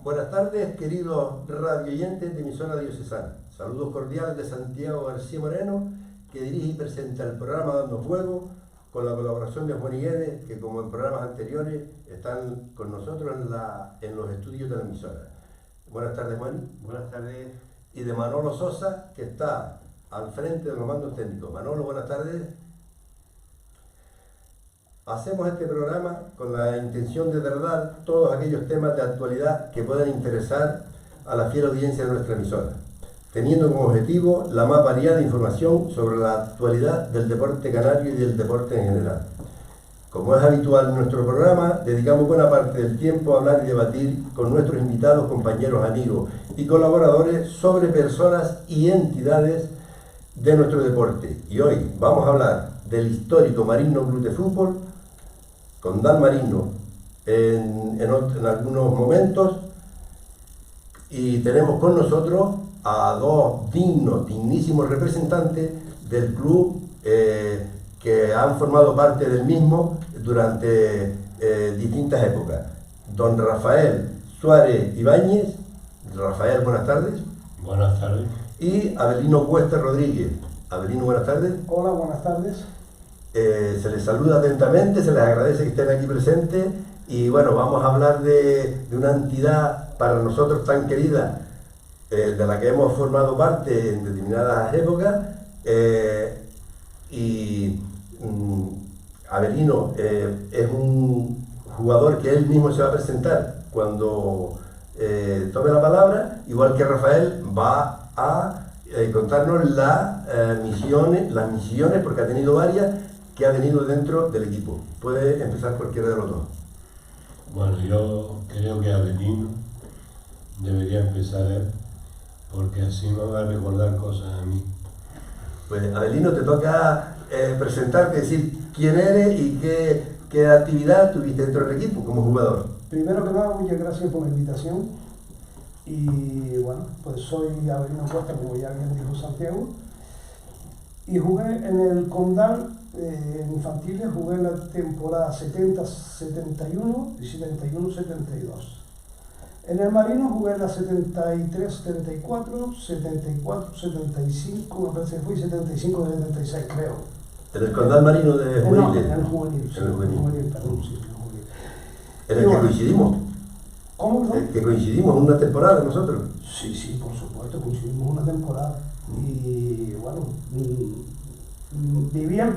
Buenas tardes, queridos radioyentes de emisora diocesana. Saludos cordiales de Santiago García Moreno, que dirige y presenta el programa Dando Fuego, con la colaboración de Juan Guedes, que como en programas anteriores están con nosotros en los estudios de la emisora. Buenas tardes, Juan. Buenas tardes. Y de Manolo Sosa, que está al frente de los mandos técnicos. Manolo, buenas tardes. Hacemos este programa con la intención de tratar todos aquellos temas de actualidad que puedan interesar a la fiel audiencia de nuestra emisora, teniendo como objetivo la más variada información sobre la actualidad del deporte canario y del deporte en general. Como es habitual en nuestro programa, dedicamos buena parte del tiempo a hablar y debatir con nuestros invitados, compañeros, amigos y colaboradores sobre personas y entidades de nuestro deporte. Y hoy vamos a hablar del histórico Marino Club de Fútbol, Condal Marino en algunos momentos, y tenemos con nosotros a dos dignísimos representantes del club que han formado parte del mismo durante distintas épocas. Don Rafael Suárez Ibáñez. Rafael, buenas tardes. Buenas tardes. Y Abelino Cuesta Rodríguez. Abelino, buenas tardes. Hola, buenas tardes. Se les saluda atentamente, se les agradece que estén aquí presentes y bueno, vamos a hablar de una entidad para nosotros tan querida, de la que hemos formado parte en determinadas épocas, Abelino es un jugador que él mismo se va a presentar cuando tome la palabra, igual que Rafael va a contarnos las misiones, porque ha tenido varias, que ha tenido dentro del equipo. Puede empezar cualquiera de los dos. Bueno, yo creo que Abelino debería empezar él, porque así me va a recordar cosas a mí. Pues Abelino, te toca presentarte, decir quién eres y qué actividad tuviste dentro del equipo como jugador. Primero que nada, muchas gracias por la invitación. Y bueno, pues soy Abelino Cuesta, como ya bien dijo Santiago. Y jugué en el Condal, en infantiles, jugué en la temporada 70-71 y 71-72. En el Marino jugué en la 73-74, 74-75, me parece que fue 75-76, creo. ¿En el Condal Marino de Juvenil? No, en el juvenil. En el juvenil. Perdón, sí, en el juvenil. En el que coincidimos. ¿Cómo? ¿No? El que coincidimos en una temporada nosotros. Sí, por supuesto, coincidimos una temporada. Y bueno, vivía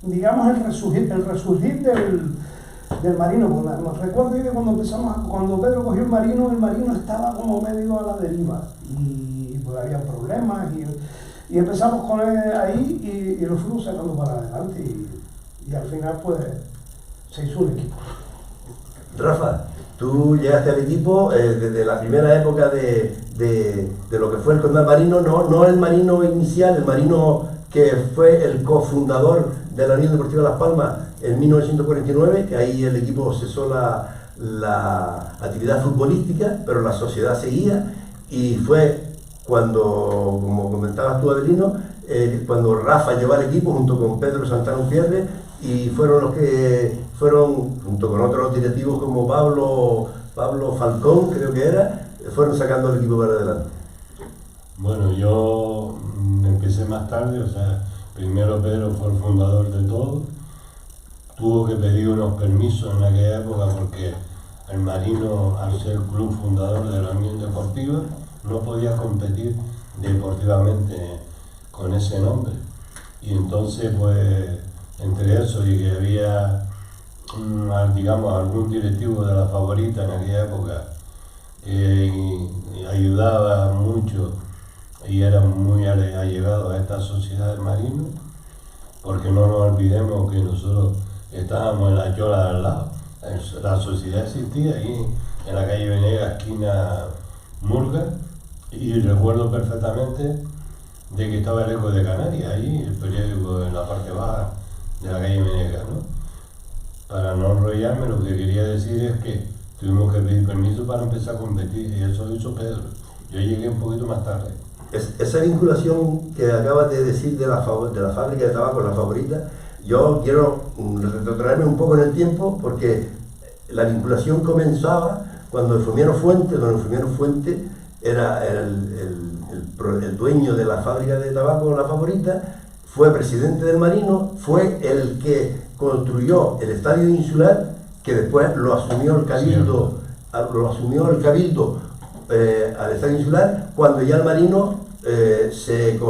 digamos el resurgir del Marino. Nos recuerdo que cuando Pedro cogió el Marino estaba como medio a la deriva y pues había problemas y empezamos con él ahí y lo fuimos sacando para adelante y al final pues se hizo un equipo. Rafa, tú llegaste al equipo desde la primera época de lo que fue el Condal Marino, no el Marino inicial, el Marino que fue el cofundador de la Unión Deportiva Las Palmas en 1949, que ahí el equipo cesó la actividad futbolística, pero la sociedad seguía, y fue cuando, como comentabas tú, Abelino, cuando Rafa llevó al equipo junto con Pedro Santana Unpierre, y fueron los que fueron, junto con otros directivos como Pablo Falcón, creo que era, fueron sacando el equipo para adelante. Bueno, yo empecé más tarde, o sea, primero Pedro fue el fundador de todo. Tuvo que pedir unos permisos en aquella época porque el Marino, al ser club fundador de la Unión Deportiva, no podía competir deportivamente con ese nombre. Y entonces, pues, entre eso y que había, digamos, algún directivo de la Favorita en aquella época que ayudaba mucho y era muy allegado a esta sociedad del Marino, porque no nos olvidemos que nosotros estábamos en la Chola de al lado. La sociedad existía ahí en la calle Venegas, esquina Murga, y recuerdo perfectamente de que estaba el Eco de Canarias, ahí el periódico en la parte baja de la calle Venegas, ¿no? Para no enrollarme, lo que quería decir es que tuvimos que pedir permiso para empezar a competir, y eso lo hizo Pedro. Yo llegué un poquito más tarde. Esa vinculación que acabas de decir de la fábrica de tabaco, La Favorita, yo quiero retrotraerme un poco en el tiempo, porque la vinculación comenzaba cuando Eufemiano Fuente, don Eufemiano Fuente era el dueño de la fábrica de tabaco La Favorita, fue presidente del Marino, fue el que construyó el estadio insular, que después lo asumió el Cabildo, al estadio insular, cuando ya el Marino se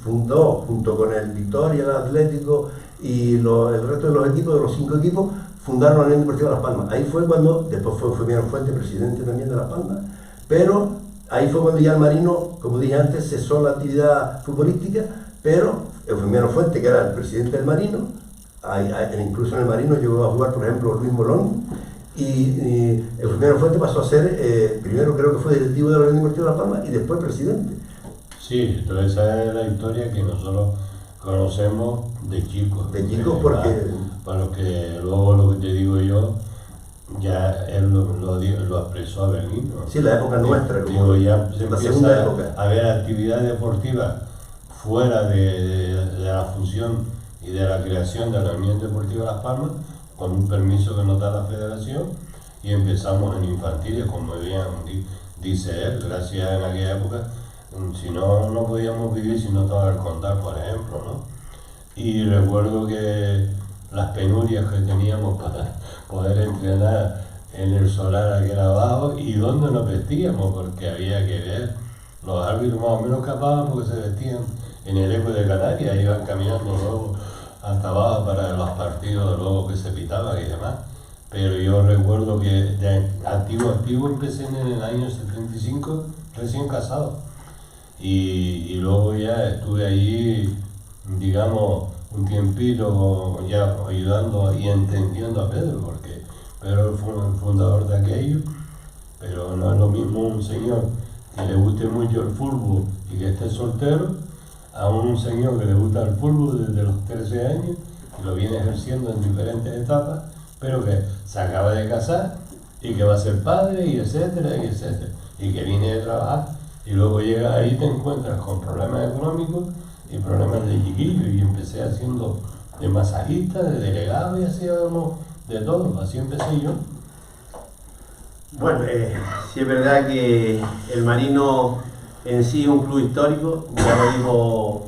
fundó junto con el Victoria, el Atlético y el resto de los equipos, de los 5 equipos, fundaron la Unión Deportiva Las Palmas. Ahí fue cuando, después fue Eufemiano Fuente, presidente también de Las Palmas, pero ahí fue cuando ya el Marino, como dije antes, cesó la actividad futbolística, pero Eufemiano Fuente, que era el presidente del Marino, incluso en el Marino llegó a jugar, por ejemplo, Luis Molón, y Eufemiano Fuente pasó a ser, primero creo que fue directivo de la Unión Deportiva Las Palmas y después presidente. Sí, entonces esa es la historia que nosotros conocemos de chicos. De chicos porque... Para lo que luego lo que te digo yo, ya él lo expresó a Berlín, ¿no? Sí, la época nuestra, como ya se empieza a ver actividad deportiva fuera de la función y de la creación de la Unión Deportiva Las Palmas, con un permiso que nos da la federación, y empezamos en infantiles, como bien dice él, gracias en aquella época, si no, no podíamos vivir si no estaba el contar, por ejemplo, ¿no? Y recuerdo que las penurias que teníamos para poder entrenar en el solar aquel abajo y dónde nos vestíamos, porque había que ver, los árbitros más o menos capaban porque se vestían en el Eco de Canarias, iban caminando luego hasta abajo para los partidos luego que se pitaban y demás. Pero yo recuerdo que de activo empecé en el año 75, recién casado, y luego ya estuve allí, digamos, un tiempito ya ayudando y entendiendo a Pedro, porque Pedro fue el fundador de aquello, pero no es lo mismo un señor que le guste mucho el fútbol y que esté soltero, a un señor que le gusta el fútbol desde los 13 años y lo viene ejerciendo en diferentes etapas, pero que se acaba de casar y que va a ser padre y etcétera, y que viene de trabajar y luego llega ahí, te encuentras con problemas económicos y problemas de chiquillo, y empecé haciendo de masajista, de delegado y hacíamos de todo, así empecé yo. Bueno, sí es verdad que el Marino en sí es un club histórico, ya lo dijo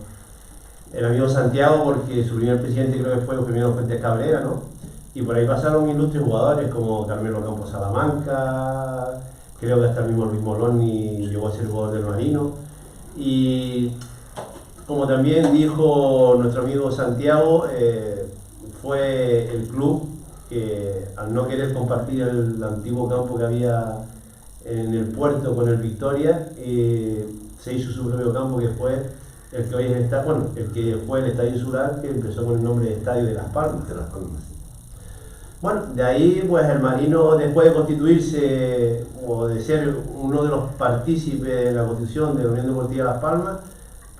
el amigo Santiago, porque su primer presidente creo que fue Eufemiano Fuentes Cabrera, ¿no? Y por ahí pasaron ilustres jugadores como Carmelo Campos Salamanca, creo que hasta el mismo Luis Moloni llegó a ser jugador del Marino. Y como también dijo nuestro amigo Santiago, fue el club que al no querer compartir el antiguo campo que había en el puerto con el Victoria, se hizo su propio campo, que fue el que hoy es el que fue el Estadio Insular, que empezó con el nombre de Estadio de Las Palmas. Bueno, de ahí pues el Marino, después de constituirse o de ser uno de los partícipes de la constitución de la Unión Deportiva Las Palmas,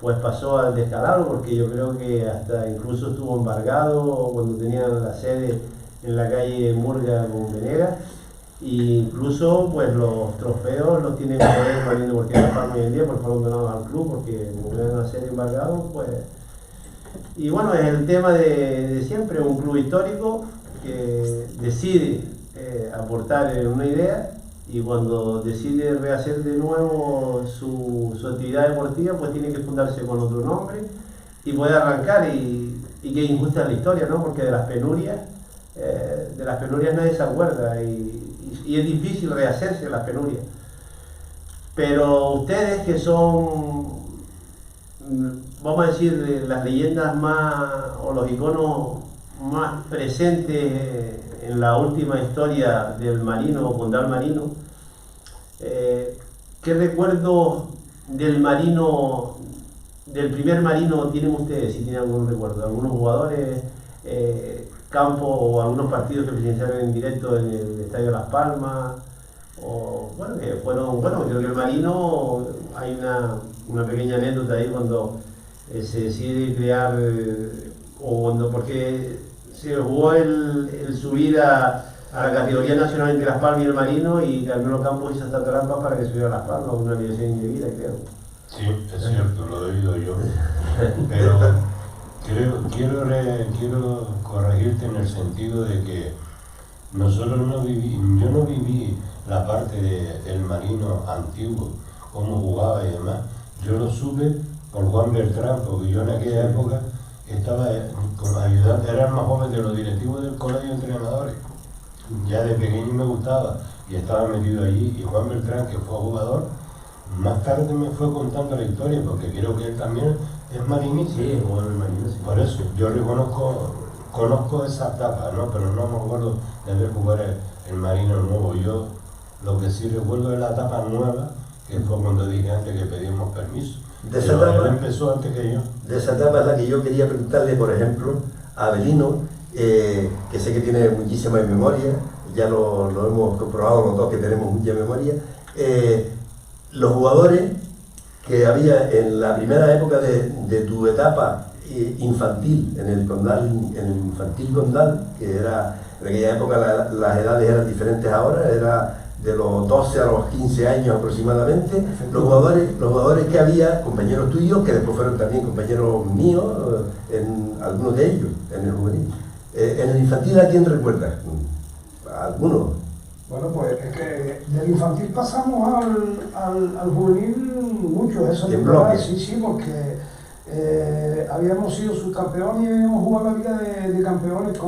pues pasó al descalabro, porque yo creo que hasta incluso estuvo embargado cuando tenían la sede en la calle Murga con Venegas, e incluso pues los trofeos los tiene que poner la Unión Deportiva Las Palmas hoy en día, porque fueron donados al club, porque como eran una sede embargado, pues... Y bueno, es el tema de siempre, un club histórico que decide aportar una idea, y cuando decide rehacer de nuevo su actividad deportiva, pues tiene que fundarse con otro nombre y poder arrancar, y que injusta es la historia, ¿no? Porque de las penurias nadie se acuerda, y es difícil rehacerse de las penurias. Pero ustedes, que son, vamos a decir, las leyendas más, o los iconos más presentes en la última historia del Marino, o Condal Marino, ¿qué recuerdo del Marino, del primer Marino tienen ustedes, si tienen algún recuerdo? ¿Algunos jugadores, campo o algunos partidos que presenciaron en directo en el Estadio Las Palmas? O, bueno, que fueron, bueno, creo que el Marino, hay una pequeña anécdota ahí cuando se decide crear, o cuando, porque se jugó el subir a la categoría nacional entre Las Palmas y el Marino, y Carmelo Campos hizo esta trampa para que subiera a Las Palmas, una alineación indebida, creo. Sí, es cierto, lo he oído yo, pero quiero corregirte en el sentido de que nosotros yo no viví la parte del Marino antiguo, cómo jugaba y demás, yo lo supe por Juan Beltrán, porque yo en aquella época estaba como ayudante, era el más joven de los directivos del colegio de entrenadores. Ya de pequeño me gustaba y estaba metido allí, y Juan Beltrán, que fue jugador, más tarde me fue contando la historia, porque creo que él también es marinista. Sí, es jugador del Marino, sí. Por eso, yo conozco esa etapa, ¿no? Pero no me acuerdo de ver jugar el Marino nuevo. Yo lo que sí recuerdo es la etapa nueva, que fue cuando dije antes que pedimos permiso. De esa Pero etapa, él empezó antes que yo. de esa etapa es la que yo quería preguntarle, por ejemplo, a Avelino, que sé que tiene muchísima memoria, ya lo hemos comprobado los dos que tenemos mucha memoria. Los jugadores que había en la primera época de tu etapa infantil, en el infantil Condal, que era, en aquella época las edades eran diferentes ahora, era de los 12 a los 15 años aproximadamente, los jugadores que había, compañeros tuyos, que después fueron también compañeros míos, en algunos de ellos, en el juvenil. En el infantil, ¿a quién recuerdas? ¿A alguno? Bueno, pues es que del infantil pasamos al juvenil mucho, eso ¿En bloque? Sí, porque habíamos sido subcampeones y habíamos jugado la Liga de Campeones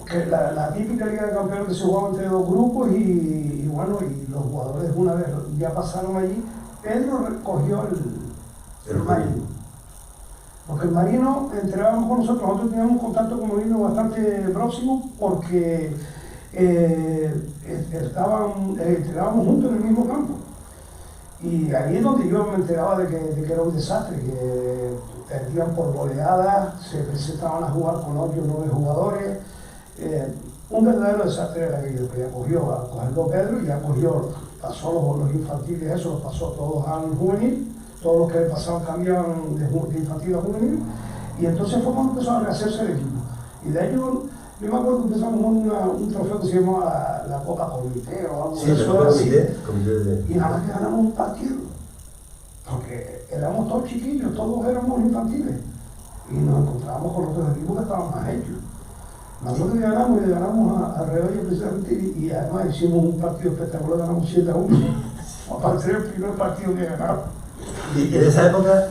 que la típica Liga de Campeones que se jugaba entre dos grupos y bueno, y los jugadores una vez ya pasaron allí. Pedro recogió el Marino. Porque el Marino entrenábamos con nosotros teníamos un contacto con el Marino bastante próximo porque entrenábamos juntos en el mismo campo. Y ahí es donde yo me enteraba de que era un desastre, que perdían por goleadas, se presentaban a jugar con 8 o 9 jugadores. Un verdadero desastre era aquello, que ya cogió a cogerlo Pedro y ya pasó los infantiles, eso los pasó todos al juvenil, todos los que pasaban cambiaban de infantil a juvenil, y entonces fue cuando empezó a rehacerse el equipo. Y de ello, yo me acuerdo que empezamos con un trofeo que se llamaba la Copa Comité o algo Sí, de eso. comité. Y nada más que ganamos un partido, porque éramos todos chiquillos, todos éramos infantiles, y nos encontrábamos con otros equipos que estaban más hechos. Nosotros le ganamos a Rebella precisamente y además hicimos un partido espectacular, ganamos 7-1. Aparte del primer partido que ganamos. Y en esa época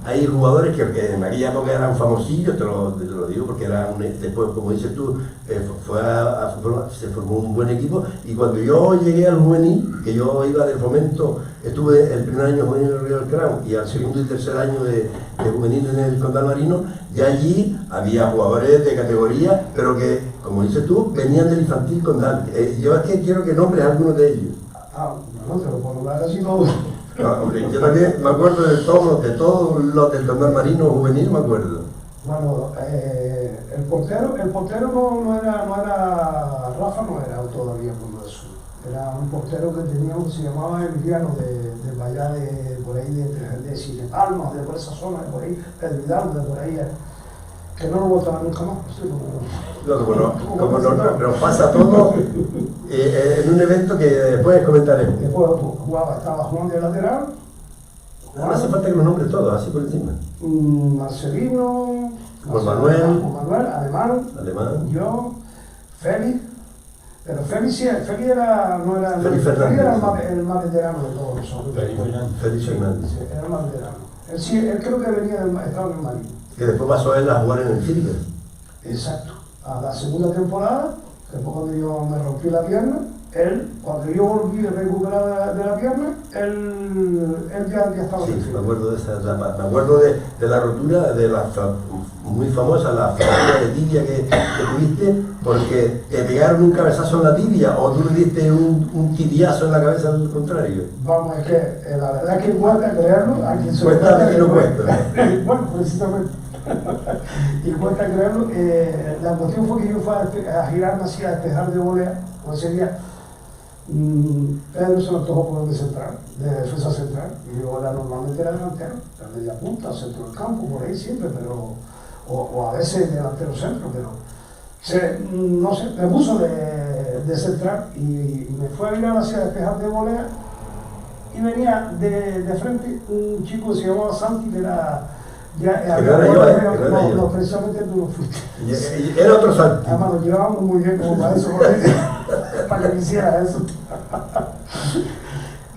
hay jugadores que en aquella época eran famosillos, te lo digo porque después, como dices tú, se formó un buen equipo. Y cuando yo llegué al juvenil, que yo iba del Fomento, estuve el primer año juvenil en el Río del Crown y al segundo y tercer año de juvenil en el Condal Marino, ya allí había jugadores de categoría, pero que, como dices tú, venían del infantil Condal. Yo es que quiero que nombres a algunos de ellos. No te lo puedo hablar así todo. No, hombre, yo también me acuerdo de todos los del Condal Marino juvenil, me acuerdo. Bueno, el portero no era Rafa, no era todavía como eso. Era un portero que teníamos que se llamaba Emiliano de allá por ahí de Siete Palmas, de por esa zona, de por ahí, Pedro Hidalgo, de por ahí, que no lo votaban nunca más. Sí, como nos pasa todo en un evento que después comentaremos. Después estaba Juan de lateral. No hace falta que los nombres todos, así por encima. Marcelino, Juan Manuel, Alemán, yo, Félix, pero Félix era el más veterano de todos nosotros. Félix Fernández. Era el más veterano. Él creo que estaba en el Marino. Que después pasó él a jugar en el Silver. Exacto. A la segunda temporada, que fue cuando yo me rompí la pierna, cuando yo volví a recuperar de la pierna, él ya estaba. Sí, me acuerdo de esa etapa. Me acuerdo de la rotura, muy famosa, la fractura de tibia que tuviste, porque te pegaron un cabezazo en la tibia o tú le diste un tibiazo en la cabeza al contrario. Vamos, es que la verdad es que cuesta creerlo. Cuéntame que no cuesta. Bueno, precisamente. Y cuesta creerlo. La cuestión fue que yo fui a girarme así, a despejar de volea, o ese día. Pedro se lo tocó por de central, de defensa central, y yo normalmente era delantero, la media punta, centro del campo, por ahí siempre, pero o a veces delantero centro, pero no sé, me puso de central y me fue a mirar hacia despejar de volea y venía de frente un chico que se llamaba Santi, que era no, precisamente tú no fuiste. Era otro Santi. Además, nos llevábamos muy bien como para eso. para que hiciera eso.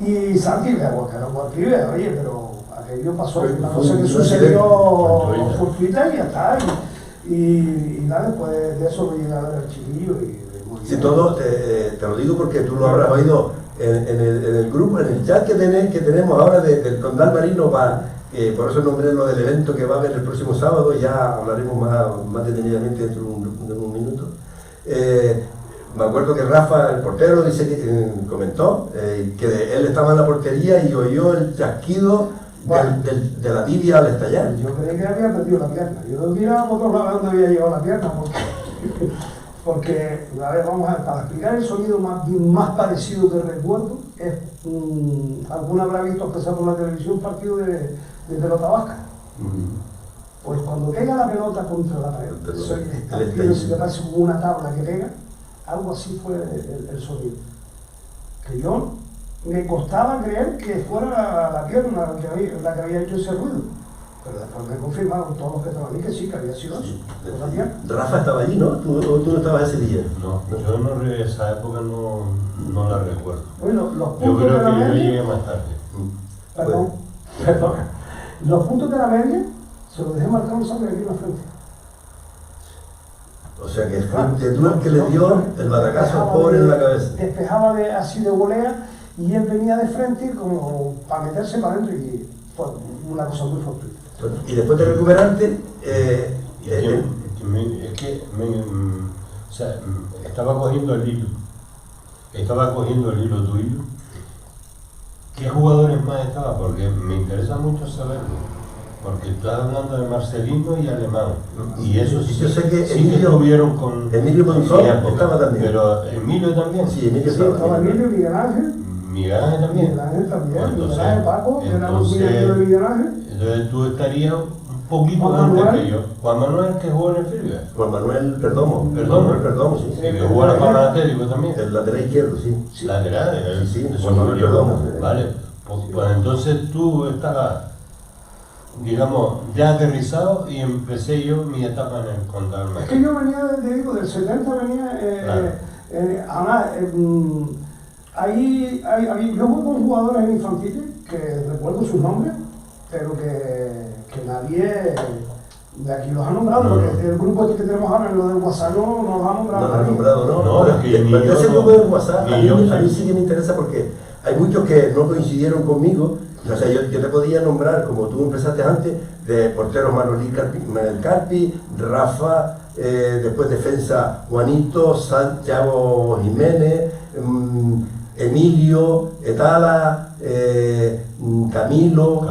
Y Santi, que no cualquier, oye, pero aquello pasó, una cosa que sucedió fortuita y ya está. Y nada, después de eso lo llega a ver al chiquillo y sí, todo, te lo digo porque tú lo habrás oído en el grupo, en el chat que tenemos ahora del Condal Marino, por eso nombré lo del evento que va a haber el próximo sábado, ya hablaremos más detenidamente dentro de un minuto. Me acuerdo que Rafa, el portero, comentó que él estaba en la portería y oyó el chasquido de la tibia al estallar. Yo creí que había perdido la pierna. Yo miraba por otro lado donde había llegado la pierna, porque a ver, vamos a ver, para explicar el sonido más parecido que recuerdo, es alguna habrá visto empezar por la televisión un partido de pelota vasca. Pues cuando pega la pelota contra la pared, se le parece como una tabla que pega, algo así fue el sonido. Que yo me costaba creer que fuera la pierna la que había hecho ese ruido. Pero después me confirmaron todos los que estaban ahí que sí, que había sido eso. Rafa estaba allí, ¿no? ¿Tú no estabas ese día? No, yo no, esa época no la recuerdo. Bueno, los puntos yo creo de la que media, yo llegué más tarde. Perdón. Los puntos de la media se los dejé marcados sangre aquí en la frente. O sea que fuiste tú el que le dio el batacazo al pobre en la cabeza. Despejaba así de volea y él venía de frente como para meterse para adentro y fue una cosa muy fuerte. Y después de recuperarte, o sea, estaba cogiendo el hilo tuyo. ¿Qué jugadores más estaban? Porque me interesa mucho saberlo. Porque estás hablando de Marcelino y Alemán. Y eso sí, yo sé que sí Emilio, que estuvieron con Emilio Monzón estaba también. Pero Emilio también. Sí, Emilio estaba Emilio, Miguel Ángel. Miguel Ángel también. Miguel Ángel también. Entonces, Miguel Ángel Paco, que era muy amigo de Miguel Ángel. Entonces tú estarías un poquito Juan antes Manuel. que yo. Juan Manuel, que jugó en el Firga. Juan Manuel Perdomo. Perdomo, sí. Que jugó en la Palma Atlético también. El lateral izquierdo, sí. Lateral, sí, eso Juan Manuel yo. Perdomo. Vale, pues entonces tú estabas, digamos, ya aterrizado y empecé yo mi etapa en el Condal Marino. Es que yo venía, te digo, del 70 venía, además, yo jugué con jugadores infantiles, que recuerdo sus nombres, pero que nadie de aquí los ha nombrado, porque el grupo este que tenemos ahora, lo del WhatsApp, no los ha nombrado. No lo han nombrado, ¿no? No, es que Pero ese grupo del WhatsApp, a mí sí que me interesa porque hay muchos que no coincidieron conmigo. O sea, yo te podía nombrar, como tú empezaste antes, de porteros Manolí Carpi, Rafa, después defensa Juanito, Santiago Jiménez, Emilio, Etala, Camilo,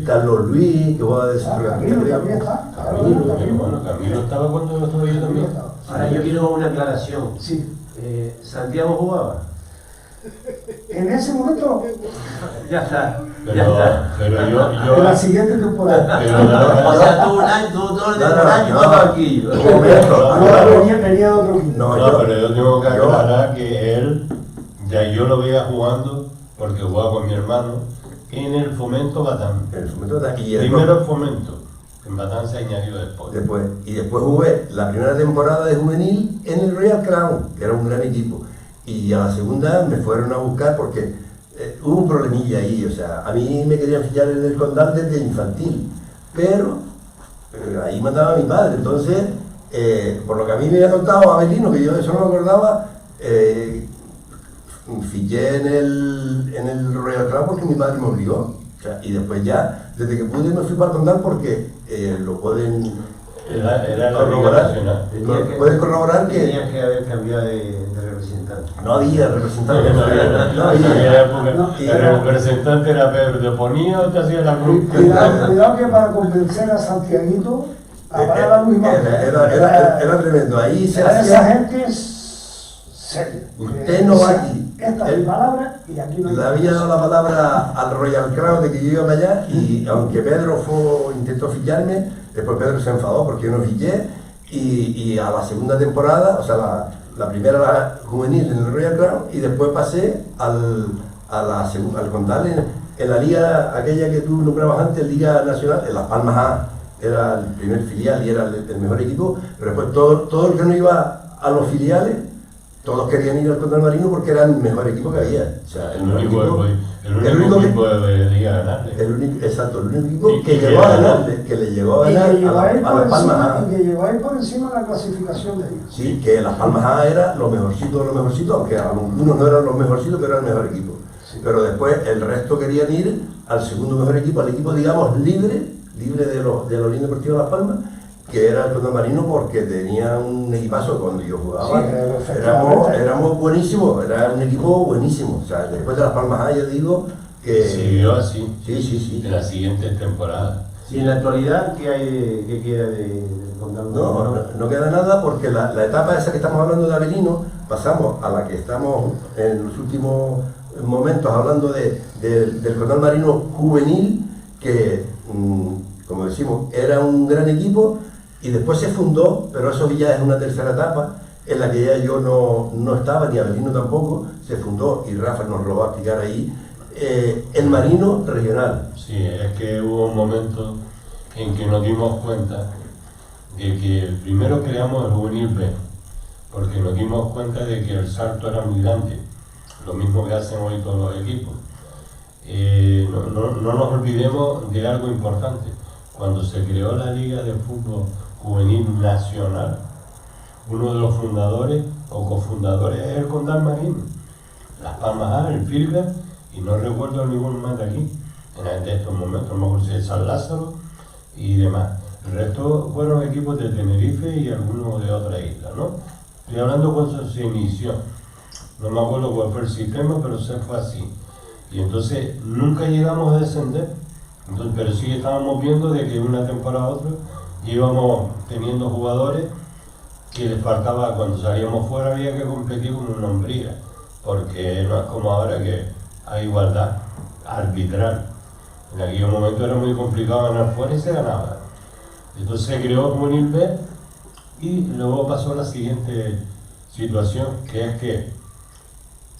Carlos Luis, que va a decir Camilo también está. Camilo estaba cuando yo estaba yo también. Ahora yo quiero una aclaración. Sí. ¿Santiago jugaba? En ese momento, Ya está. Pero yo en la siguiente temporada. O sea, tuvo un año más banquillo. Venía de otro equipo. No, pero yo tengo que aclarar que él, ya yo lo veía jugando, porque jugaba con mi hermano, en el Fomento Batán. Primero el Fomento, en Batán se añadió después. Y después jugué la primera temporada de juvenil en el Royal Crown, que era un gran equipo. Y a la segunda me fueron a buscar porque hubo un problemilla ahí, o sea, a mí me querían fichar en el Condal desde infantil, pero ahí mandaba mi padre, entonces, por lo que a mí me había contado Abelino, que yo de eso no me acordaba, fiché en el Royal Club porque mi padre me obligó, o sea, y después ya, desde que pude me fui para el Condal porque lo pueden Era la corroborar. nacional. Puedes corroborar que Tenías que haber cambiado de representante. no había representante. No, el representante era Pedro, te ponía o te hacía la cruz. Cuidado que para convencer a Santiaguito, para la misma. Era tremendo. Ahí se Esa hacía. gente es seria. Usted no va aquí. Esta es mi palabra y aquí no hay. Le había dado la palabra al Royal Crown de que yo iba para allá y aunque Pedro intentó ficharme, después Pedro se enfadó porque yo no fiché y a la segunda temporada, o sea, la primera la juvenil en el Royal Crown y después pasé al Condal en la liga aquella que tú nombrabas antes, Liga Nacional, en Las Palmas A, era el primer filial y era el mejor equipo, pero después todo el que no iba a los filiales Todos querían ir al Condal Marino porque era el mejor equipo que había. O sea, El único equipo que debería ganarle. Exacto, el único equipo que llegó a ganarle, que le llegó a ganar a Las Palmas A. Y que llegó ahí por encima de la clasificación de ellos. Sí, que Las Palmas A era lo mejorcito de lo mejorcito, aunque algunos no eran los mejorcitos, pero era el mejor equipo. Sí. Pero después el resto querían ir al segundo mejor equipo, al equipo, digamos, libre de la Unión Deportiva Las Palmas, que era el Condal Marino, porque tenía un equipazo cuando yo jugaba. Sí, éramos buenísimos, era un equipo buenísimo. O sea, después de Las Palmas A, yo digo que... Siguió así. Sí. En las siguientes temporadas. Sí, en la actualidad, ¿qué queda del Condal Marino? No queda nada, porque la etapa esa que estamos hablando de Avelino, pasamos a la que estamos en los últimos momentos hablando del Condal Marino juvenil, que, como decimos, era un gran equipo, y después se fundó, pero eso ya es una tercera etapa, en la que ya yo no estaba, ni Avelino tampoco, se fundó, y Rafa nos lo va a explicar ahí, el Marino Regional. Sí, es que hubo un momento en que nos dimos cuenta de que primero creamos el Juvenil B, porque nos dimos cuenta de que el salto era muy grande, lo mismo que hacen hoy todos los equipos. No nos olvidemos de algo importante. Cuando se creó la Liga de Fútbol Juvenil Nacional, uno de los fundadores o cofundadores es el Condal Marino, Las Palmas A, el Filga, y no recuerdo ningún más de aquí, en estos momentos, no sé si es San Lázaro y demás. El resto fueron equipos de Tenerife y algunos de otra isla, ¿no? Estoy hablando cuando se inició, no me acuerdo cuál fue el sistema, pero se fue así. Y entonces nunca llegamos a descender, pero sí estábamos viendo de que una temporada a otra íbamos teniendo jugadores que les faltaba, cuando salíamos fuera había que competir con una hombría, porque no es como ahora que hay igualdad arbitral. En aquel momento era muy complicado ganar fuera y se ganaba. Entonces se creó Juvenil B y luego pasó la siguiente situación, que es que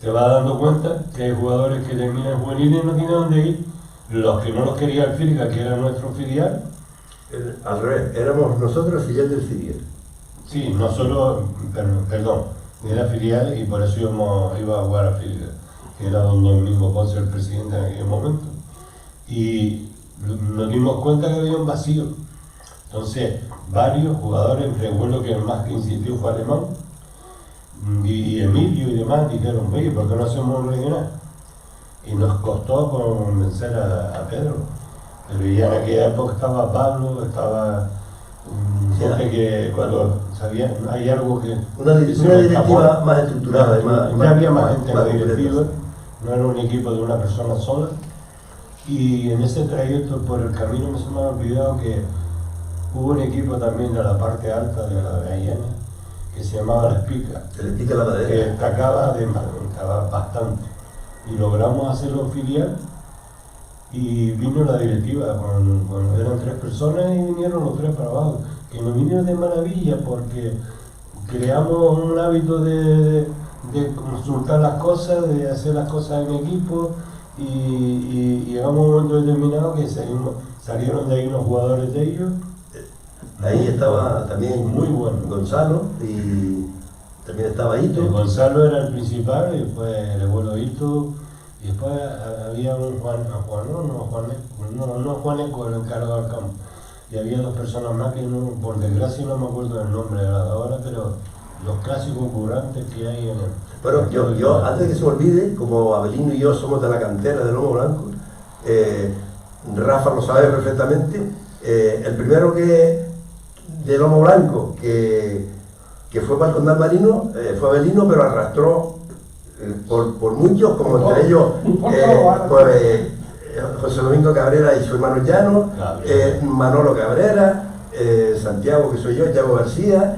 te vas dando cuenta que hay jugadores que terminan juveniles y no tienen dónde ir. Los que no los quería el Filga, que era nuestro filial. Al revés, éramos nosotros el filial del filial. Sí, nosotros, perdón, era filial y por eso iba a jugar a Filga, que era don Domingo Ponce el presidente en aquel momento. Y nos dimos cuenta que había un vacío. Entonces, varios jugadores, recuerdo que el más que insistió fue Alemán, y Emilio y demás dijeron, oye, ¿por qué no hacemos un regional? Y nos costó convencer a Pedro. Pero ya en aquella época estaba Pablo, estaba gente que cuando sabía, hay algo que... Una directiva más estructurada. Ya había más gente en la directiva, no era un equipo de una persona sola. Y en ese trayecto por el camino me se me ha olvidado que hubo un equipo también de la parte alta de la Gallena que se llamaba La Espica. El Espica la Madera. Que destacaba bastante. Y logramos hacerlo filial y vino la directiva, eran 3 personas y vinieron los 3 para abajo, que nos vinieron de maravilla porque creamos un hábito de consultar las cosas, de hacer las cosas en equipo y llegamos a un momento determinado que salieron de ahí unos jugadores de ellos. Ahí estaba también muy bueno Gonzalo y también estaba Hito. Gonzalo era el principal y después el abuelo Hito. Y después había un Juaneco, el encargado del campo. Y había 2 personas más que por desgracia no me acuerdo del nombre de ahora, pero los clásicos curantes que hay en el... Bueno, yo antes de que se me olvide, como Avelino y yo somos de la cantera del Lomo Blanco, Rafa lo sabe perfectamente, el primero que de Lomo Blanco que fue para el Condal Marino fue Avelino, pero arrastró por muchos, como entre ellos José Domingo Cabrera y su hermano Llano, Manolo Cabrera, Santiago, que soy yo, Thiago García,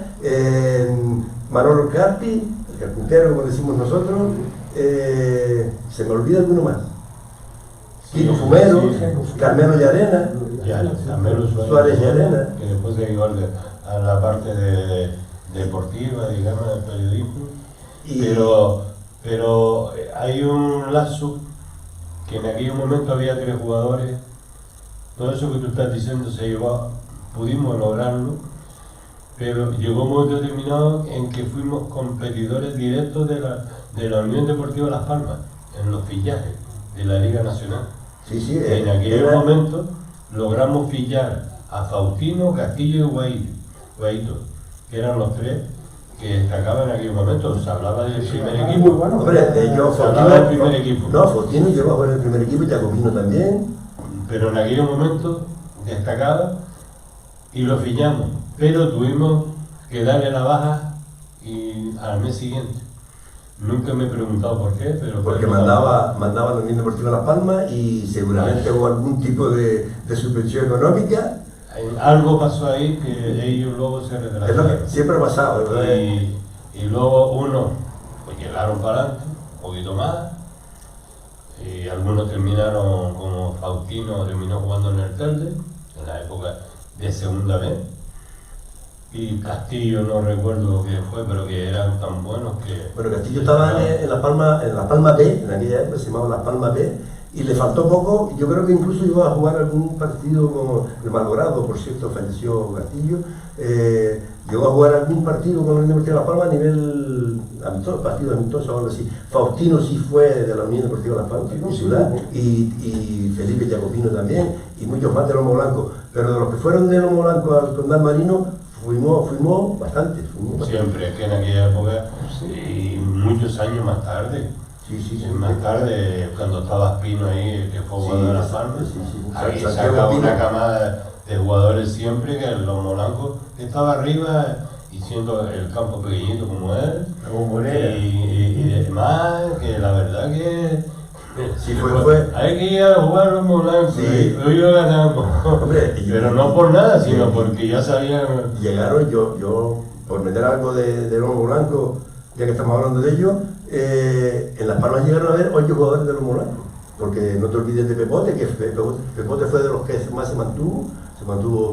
Manolo Carpi, el carpintero, como decimos nosotros, se me olvida alguno más. Kiko Fumero, Carmelo Llarena, Suárez Llarena, que después se llegó a la parte deportiva, digamos, del periodismo. Pero hay un lazo que en aquel momento había 3 jugadores. Todo eso que tú estás diciendo se llevó, pudimos lograrlo, pero llegó un momento determinado en que fuimos competidores directos de la Unión Deportiva Las Palmas, en los fichajes de la Liga Nacional. Sí, sí, En aquel momento logramos fichar a Faustino, Castillo y Guaito, que eran los tres que destacaban en aquel momento. Se hablaba del primer muy equipo. bueno. Hombre, yo Se hablaba del primer equipo. No, Faustino llegó a jugar en el primer equipo y Jacopino también. Pero en aquel momento destacaba y lo fichamos. Pero tuvimos que darle la baja y al mes siguiente. Nunca me he preguntado por qué, pero... Porque mandaba la Unión Deportiva Las Palmas y seguramente hubo algún tipo de subvención económica. Algo pasó ahí que ellos luego se Es lo retrasaron. que siempre ha pasado, ¿verdad? Y luego unos pues llegaron para adelante, un poquito más, y algunos terminaron, como Faustino terminó jugando en el Telde, en la época de segunda vez, y Castillo no recuerdo qué fue, pero que eran tan buenos que... Bueno, Castillo estaba en Las Palmas B, en aquella época se llamaba Las Palmas B, y le faltó poco. Yo creo que incluso iba a jugar algún partido como el Malogrado, por cierto, falleció Castillo. Llegó a jugar algún partido con la Unión Deportiva Las Palmas a nivel amistoso, partido amistoso o algo así. Faustino sí fue de la Unión Deportiva Las Palmas, en ciudad, y Felipe Jacopino también, y muchos más de Lomo Blanco. Pero de los que fueron de Lomo Blanco al Condal Marino, fuimos bastante. Siempre, es que en aquella época, y muchos años más tarde, más tarde, cuando estaba Espino ahí, que fue jugador de Las Palmas, ahí sacaba una camada de jugadores siempre, que el Lomo Blanco estaba arriba, y siendo el campo pequeñito como él, y demás, que la verdad que... Sí, fue. Hay que ir a jugar Lomo Blanco, Sí. hoy lo ganamos. Hombre, Pero no por nada, sino porque ya sabían... Llegaron, yo por meter algo de Lomo Blanco, ya que estamos hablando de ello, en Las Palmas llegaron a haber 8 jugadores de Lomo Blanco, porque no te olvides de Pepote, que Pepote fue de los que más se mantuvo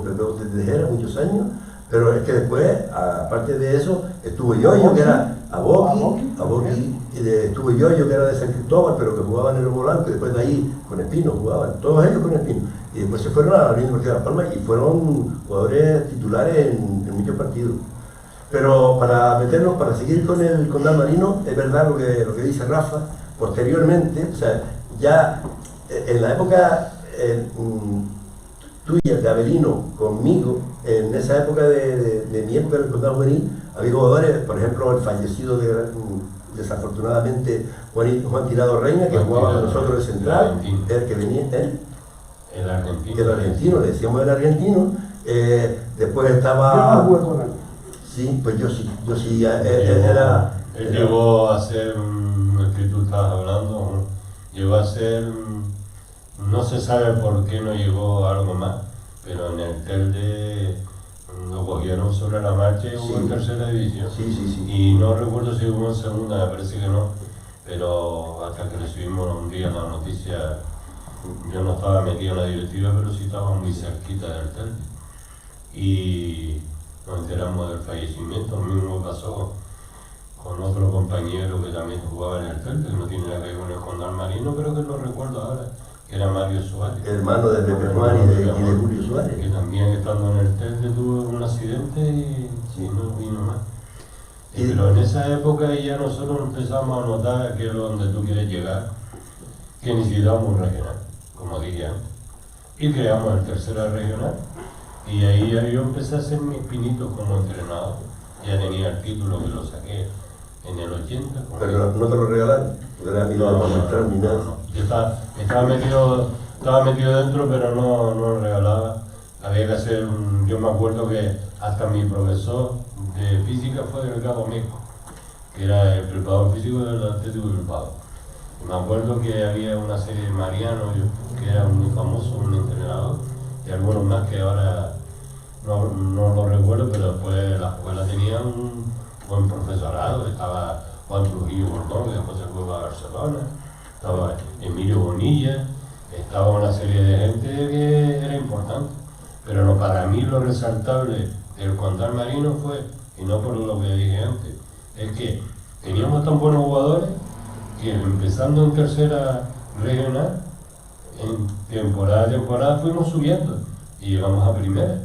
Pepote de Tejera muchos años, pero es que después, aparte de eso, estuvo Yoyo, que era Aboqui, estuvo Yoyo, que era de San Cristóbal, pero que jugaba en el Lomo Blanco, y después de ahí con Espino jugaban, todos ellos con Espino, y después se fueron a la Unión Deportiva de Las Palmas y fueron jugadores titulares en muchos partidos. Pero para seguir con el Condal Marino, es verdad lo que dice Rafa. Posteriormente, o sea, ya en la época tuya, de Avelino, conmigo, en esa época de mi época en el Condal Juvenil, había jugadores, por ejemplo, el fallecido desafortunadamente Juan Tirado Reina, que jugaba con nosotros de central, el que venía, el argentino. El argentino, le decíamos el argentino. Después estaba... Yo no jugué con él. Sí, pues yo sí, él llegó a ser, el que tú estabas hablando, llegó a ser, no se sabe por qué no llegó a algo más, pero en el Telde lo cogieron sobre la marcha y hubo en tercera división. Sí. Y no recuerdo si hubo en segunda, me parece que no, pero hasta que recibimos un día la noticia, yo no estaba metido en la directiva, pero sí estaba muy cerquita del Telde. Y nos enteramos del fallecimiento. Lo mismo pasó con otro compañero que también jugaba en el Telde, que no tiene nada que ver con el Condal Marino, pero que lo recuerdo ahora, que era Mario Suárez. Hermano de Pepe Juan y de Julio Suárez. Que también estando en el Telde tuvo un accidente y no vino más. Pero en esa época ya nosotros empezamos a notar que es donde tú quieres llegar, que necesitamos un regional, como dije antes. Y creamos el tercera regional. Y ahí yo empecé a hacer mis pinitos como entrenador. Ya tenía el título que lo saqué en el 80. Pero no te lo regalaron, no era ni nada. Yo estaba metido dentro, pero no lo regalaba. Había que hacer yo me acuerdo que hasta mi profesor de física fue Delgado Meco, que era el preparador físico del Atlético de Bilbao. Y me acuerdo que había una serie de Mariano, que era muy famoso, un entrenador, y algunos más que ahora no lo recuerdo, pero después la escuela tenía un buen profesorado. Estaba Juan Trujillo Bordón, que después se fue a Barcelona, estaba Emilio Bonilla, estaba una serie de gente que era importante. Pero para mí lo resaltable del Condal Marino fue, y no por lo que dije antes, es que teníamos tan buenos jugadores que empezando en tercera regional, en temporada a temporada fuimos subiendo y llegamos a primera.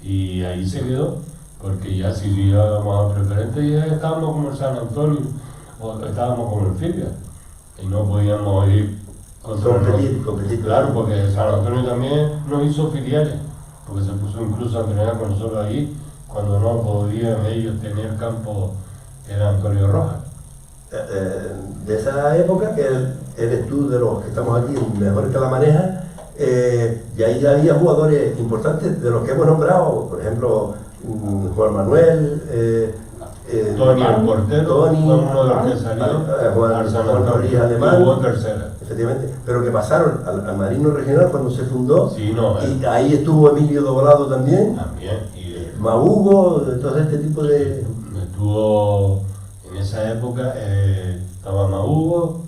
Y ahí se quedó. porque ya si llegábamos a preferente ya estábamos como el San Antonio o estábamos como el Filia y no podíamos ir contra competir. Claro, porque San Antonio también nos hizo filiales, porque se puso incluso a entrenar con nosotros allí cuando no podían ellos tener campos que eran Corio Rojas. De esa época, que eres tú de los que estamos aquí, mejor que la maneja, y ahí ya había jugadores importantes de los que hemos nombrado, por ejemplo, Juan Manuel, Tony el portero, fue uno de los que salió, Juan Rodríguez Alemán, jugó en tercera. Efectivamente, pero que pasaron al Marino Regional cuando se fundó, Sí, no, y ahí estuvo Emilio Doblado también, y Mahugo, todo este tipo de... estuvo en esa época, estaba Mahugo,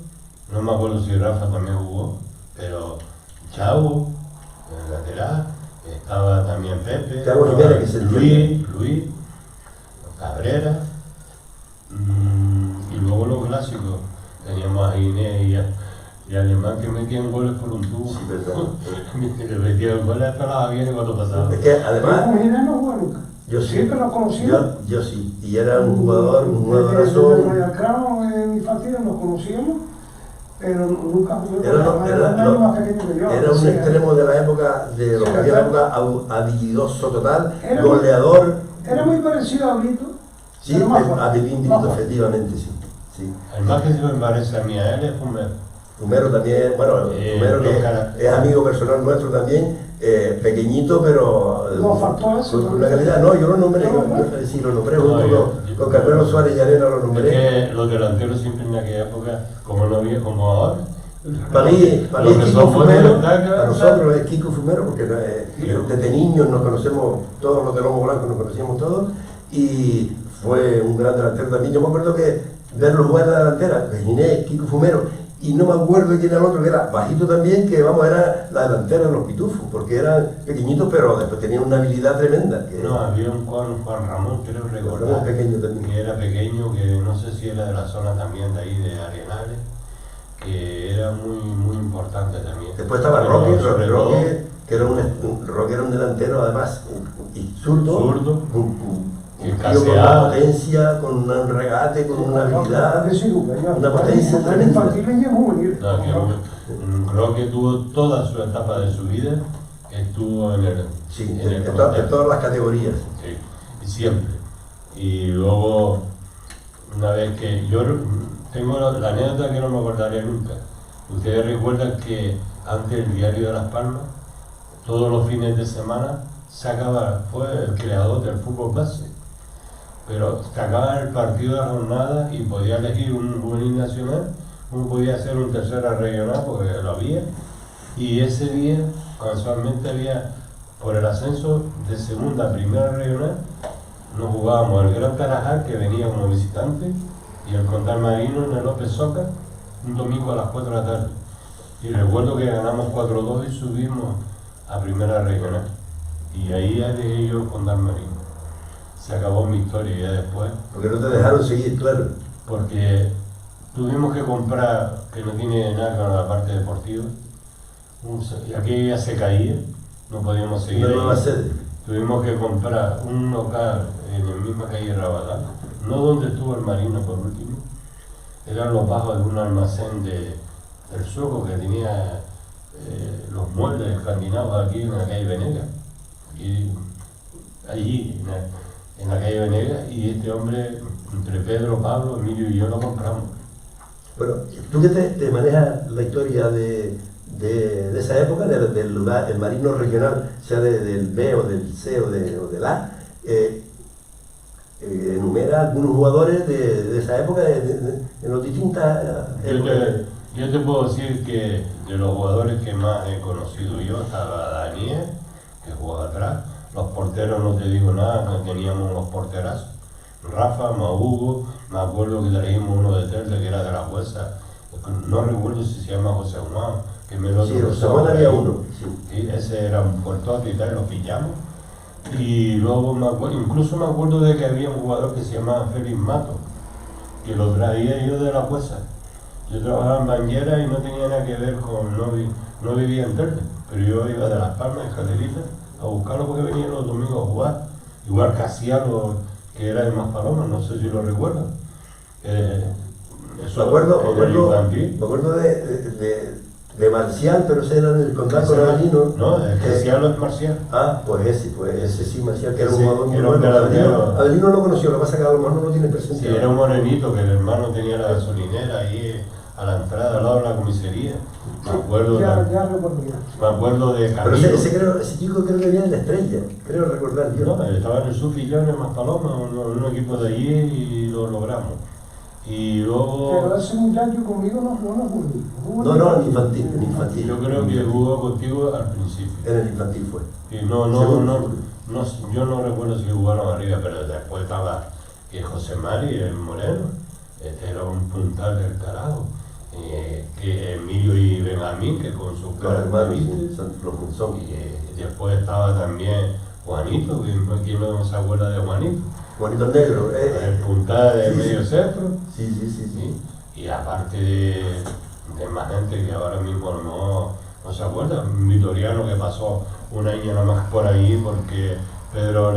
no me acuerdo si Rafa también jugó, pero Chavo, en el lateral, estaba también Pepe, Chavo Jiménez, que se entiende. Luis, Cabrera, y luego los clásicos, teníamos a Inés y Alemán que metían goles por un tubo. Sí, verdad. Le metían goles hasta la viene cuando pasaba. Es que además... ¿Con Ginés no jugó nunca? Yo sí. ¿Siempre lo conocíamos? Yo sí, y era un jugador, un Desde jugadorazo. el Royal Crown en infantil nos conocíamos, pero nunca jugué Era, con un año más pequeño que yo. era o un sea, extremo de la época, de lo Sí, que había en la exacto. época, habilidoso total, Era goleador. Era muy parecido a Brito. Sí, pero más fuerte, a Pipín más Brito, fuerte. efectivamente, sí. Sí. El más que se me parece a mí a él es Fumero. Fumero también, bueno, Fumero que es amigo personal nuestro también, pequeñito, pero No, faltó eso, con ¿no? una calidad. No, yo lo nombré, sí, lo nombré junto con Carmelo Suárez y Arena, lo Es nombré. que los delanteros siempre en aquella época, como no había, como ahora. Para mí los que es Kiko son buenos Fumero, de ataque, para nosotros es Kiko Fumero, porque desde niños nos conocemos, todos los de Lomo Blanco nos conocíamos todos, y fue un gran delantero también. Yo me acuerdo que verlo jugar en la delantera, Ginés, Kiko Fumero, y no me acuerdo quién era el otro, que era bajito también, que vamos, era la delantera de los pitufos, porque eran pequeñitos, pero después tenían una habilidad tremenda. Que No, había un Juan Ramón, creo recordar, Ramón pequeño también. que era pequeño, que no sé si era de la zona también de ahí de Arenales, que era muy importante también. Después estaba Pero Roque, sobre todo, que era Roque era un delantero además, y zurdo, que un tío con una caseaba. potencia, con un regate, con una habilidad. Una potencia En tremenda. infantiles y en juveniles. No, que Roque tuvo toda su etapa de su vida, estuvo en el... Sí, en el en plantel. todas las categorías. Sí, y siempre. Y luego, una vez que yo tengo la anécdota que no me acordaré nunca. Ustedes recuerdan que antes el Diario de Las Palmas, todos los fines de semana, fue el creador del fútbol base. Pero sacaban el partido de la jornada y podía elegir un juvenil nacional, uno podía hacer un tercera regional porque lo había. Y ese día, casualmente había, por el ascenso de segunda a primera regional, nos jugábamos el Gran Tarajal, que venía como visitante, y el Condal Marino en el López Soca, un domingo a las 4 de la tarde. Y recuerdo que ganamos 4-2 y subimos a primera regional. Y ahí ya dejé yo el Condal Marino. Se acabó mi historia ya después. Porque no te dejaron seguir, claro. Porque tuvimos que comprar, que no tiene nada con la parte deportiva, y aquello ya se caía, no podíamos seguir Una nueva ahí. sede. Tuvimos que comprar un local en la misma calle Rabadán, no donde estuvo el Marino por último, eran los bajos de un almacén del Soco que tenía los muebles escandinavos aquí en la calle Venegas. Y allí, en la calle Venegas, y este hombre, entre Pedro, Pablo, Emilio y yo lo compramos. Bueno, tú que te manejas la historia de esa época, del lugar, el Marino Regional, sea del B o del C o del A, enumera algunos jugadores de esa época, en las distintas épocas. Yo te puedo decir que de los jugadores que más he conocido yo estaba Daniel, que jugaba atrás, los porteros no te digo nada, no teníamos unos porterazos. Rafa, Mahugo, me acuerdo que trajimos uno de Telde que era de la Huesa, no recuerdo si se llama José Juan, que me lo Sí, José Juan había uno. Sí. Sí, ese era un puertote y tal, lo pillamos. Y luego incluso me acuerdo de que había un jugador que se llamaba Félix Mato, que lo traía yo de la Huesa. Yo trabajaba en bañera y no tenía nada que ver con, no vivía en Telde, pero yo iba de Las Palmas, de Caderita, a buscarlo porque venía los domingos a jugar. igual Casiano, que era de Maspalomas, no sé si lo recuerdan. Me acuerdo de Marcial, pero ese era en el condado con Avelino. No, el Casiano es Marcial. Ah, pues ese sí, Marcial, que era un Sí, jugador muy era un bueno. delantero. Avelino lo conoció, lo que pasa es que a lo mejor no lo tiene presente. Sí, era un morenito, que el hermano tenía la gasolinera ahí a la entrada, al lado de la comisaría. Me acuerdo Ya recuerdo ya. me acuerdo de Pero Camilo. ese chico creo que venía de la Estrella, creo recordar yo. No, estaba en el Sufillón en Maspalomas, un equipo de allí, y lo logramos. Y luego... Pero ese muchacho conmigo no jugó. No, en infantil. Yo creo que jugó contigo al principio. En el infantil fue. Y yo no recuerdo si jugaron arriba, pero después estaba José Mari, el Moreno, era un puntal del carajo. Que Emilio y Benjamín, que con sus Los hermanos, características. son los Monzón. Y después estaba también Juanito, ¿quién no se acuerda de Juanito? Juanito Negro. El puntal de sí, medio centro. Sí. Sí. Y aparte de más gente que ahora mismo no se acuerda, un vitoriano que pasó un año nada más por ahí porque Pedro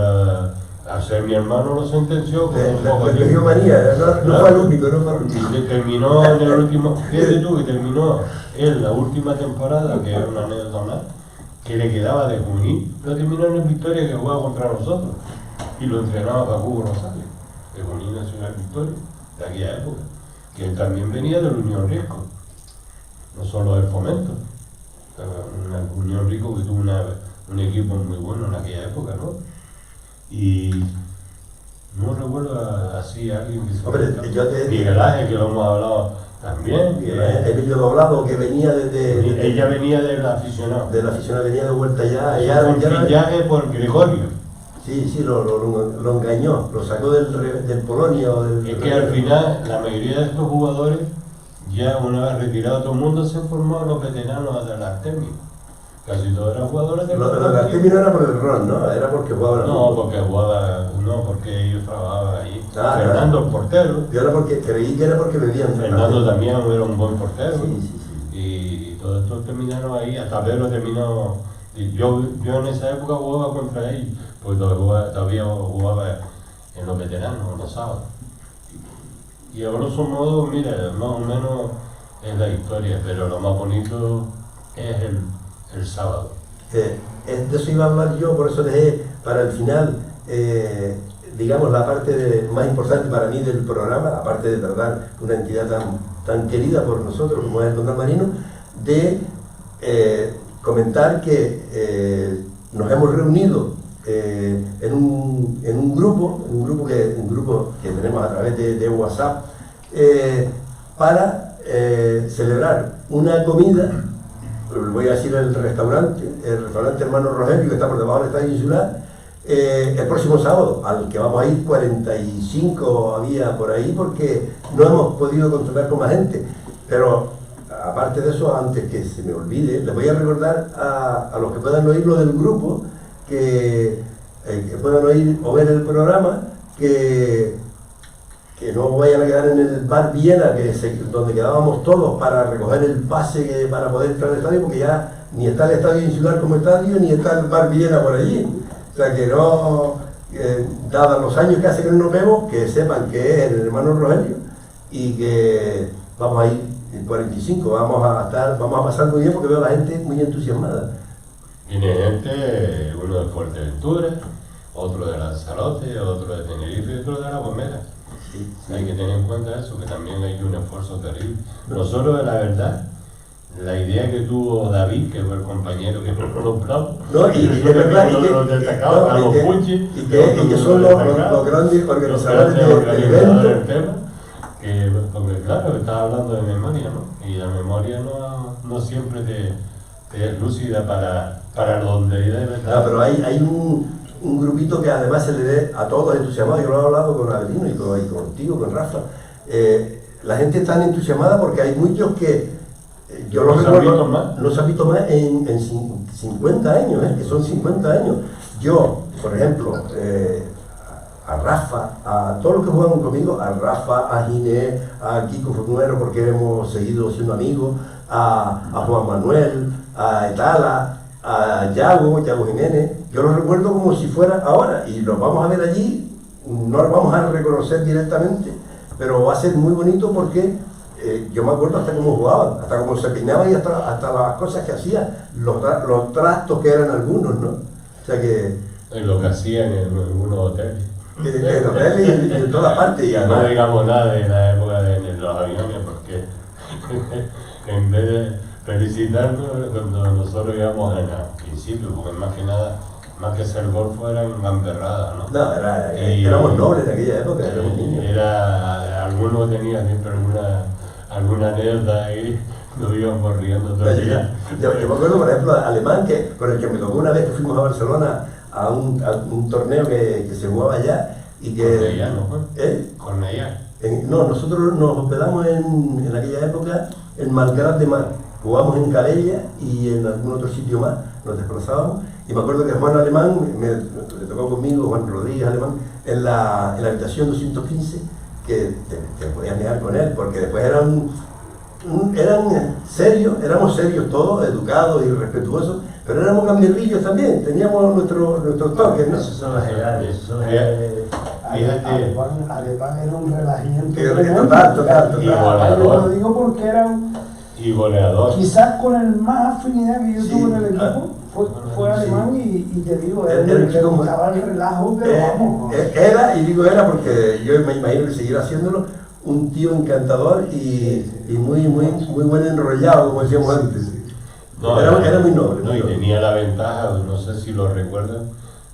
al ser mi hermano lo sentenció con un poco Le dio manía, no fue el único, y terminó en el último, fíjate tú, y terminó en la última temporada, que es una anécdota más, que le quedaba de Junín, lo terminó en el Victoria, que jugaba contra nosotros, y lo entrenaba Paco Rosales, de Junín Nacional Victoria, de aquella época, que él también venía del Unión Riesgo, no solo del Fomento, pero una Unión Riesgo que tuvo un equipo muy bueno en aquella época, ¿no? Y no recuerdo así a alguien que se... Hombre, Miguel Ángel, que lo hemos hablado también. Emilio Doblado, que venía ella venía del aficionado. de la afición, venía de vuelta Un fichaje por Gregorio. Sí, lo engañó, lo sacó del Polonia. Es que al final la mayoría de estos jugadores, ya una vez retirado todo el mundo, se formó a los veteranos del Artemio. Casi todos eran jugadores de... Lo del Artemio no era por el rol, ¿no? Era porque jugaba... Porque ellos trabajaban ahí. Ah, Fernando, el portero. Creí que era porque bebían. Fernando también era un buen portero. Sí. Y todos estos terminaron ahí, hasta Pedro terminó. Y yo en esa época jugaba contra ellos, pues todavía jugaba en los veteranos, en los sábados. Y a grosso modo, mira, más o menos es la historia, pero lo más bonito es el sábado. De eso iba a hablar yo, por eso dejé para el final, digamos, la parte más importante para mí del programa, aparte de tratar una entidad tan querida por nosotros como es el Condal Marino, de comentar que nos hemos reunido en un grupo que tenemos a través de WhatsApp para celebrar una comida. Voy a decir el restaurante Hermano Rogelio, que está por debajo del Estadio Insular, el próximo sábado, al que vamos a ir 45 había por ahí, porque no hemos podido consultar con más gente. Pero aparte de eso, antes que se me olvide, les voy a recordar a los que puedan oírlo del grupo, que puedan oír o ver el programa, que no vayan a quedar en el bar Viena, donde quedábamos todos para recoger el pase para poder entrar al estadio, porque ya ni está el estadio insular como estadio, ni está el bar Viena por allí. O sea que no, dados los años que hace que no nos vemos, que sepan que es el Hermano Rogelio y que vamos a ir en 45, vamos a pasar muy bien, porque veo a la gente muy entusiasmada. Viene gente, uno de Fuerteventura, otro de Lanzarote, otro de Tenerife y otro de La Gomera. Sí. Hay que tener en cuenta eso, que también hay un esfuerzo terrible. Nosotros, la verdad, la idea que tuvo David, que fue el compañero que nos nombramos, No, y de verdad, que son los grandes organizadores del evento. Porque claro, estás hablando de memoria, ¿no? Y la memoria no siempre te es lúcida para donde debe estar. Pero hay un grupito que además se le dé a todos entusiasmados. Yo lo he hablado con Avelino y contigo, con Rafa. La gente está entusiasmada porque hay muchos que yo los recuerdo, no se han visto más en 50 años, que son 50 años. Yo, por ejemplo, a Rafa, a todos los que juegan conmigo, a Rafa, a Ginés, a Kiko Fornuero, porque hemos seguido siendo amigos, a Juan Manuel, a Etala, a Yago Jiménez, yo lo recuerdo como si fuera ahora, y los vamos a ver allí, no los vamos a reconocer directamente, pero va a ser muy bonito porque yo me acuerdo hasta cómo jugaban, hasta cómo se peinaban y hasta las cosas que hacían, los trastos que eran algunos, ¿no? O sea que... Lo que hacían en algunos hoteles. En hoteles y en todas partes. Y además, no digamos nada de la época de los aviones, porque en vez de felicitarnos, cuando nosotros íbamos en el principio, porque más que nada, más que ser golfo, eran gamberradas, ¿no? No, éramos nobles en aquella época, éramos niños. Algunos tenían siempre alguna anécdota ahí, nos íbamos riendo todo el día. Yo me acuerdo, por ejemplo, alemán, con el que me tocó una vez que fuimos a Barcelona a un torneo que se jugaba allá y que... Cornellá, ¿no fue? Cornellá. No, nosotros nos hospedamos en aquella época en Malgrat de Mar. Jugamos en Calella y en algún otro sitio más, nos desplazábamos. Y me acuerdo que Juan Alemán, le tocó conmigo, Juan Rodríguez Alemán, en la habitación 215, que te podías mirar con él, porque después eran serios, éramos serios todos, educados y respetuosos, pero éramos gambirrillos también, teníamos nuestros toques, ¿no? Esas son las edades, Alemán era un relajamiento. Total. Yo lo digo porque eran... Y goleador. Quizás con el más afinidad que yo tuve en el equipo fue Alemán y te digo, le gustaba el relajo, pero vamos. Era porque yo me imagino que seguirá haciéndolo, un tío encantador y muy buen enrollado, como decíamos antes. No, era muy noble. No, y tenía la ventaja, no sé si lo recuerdan,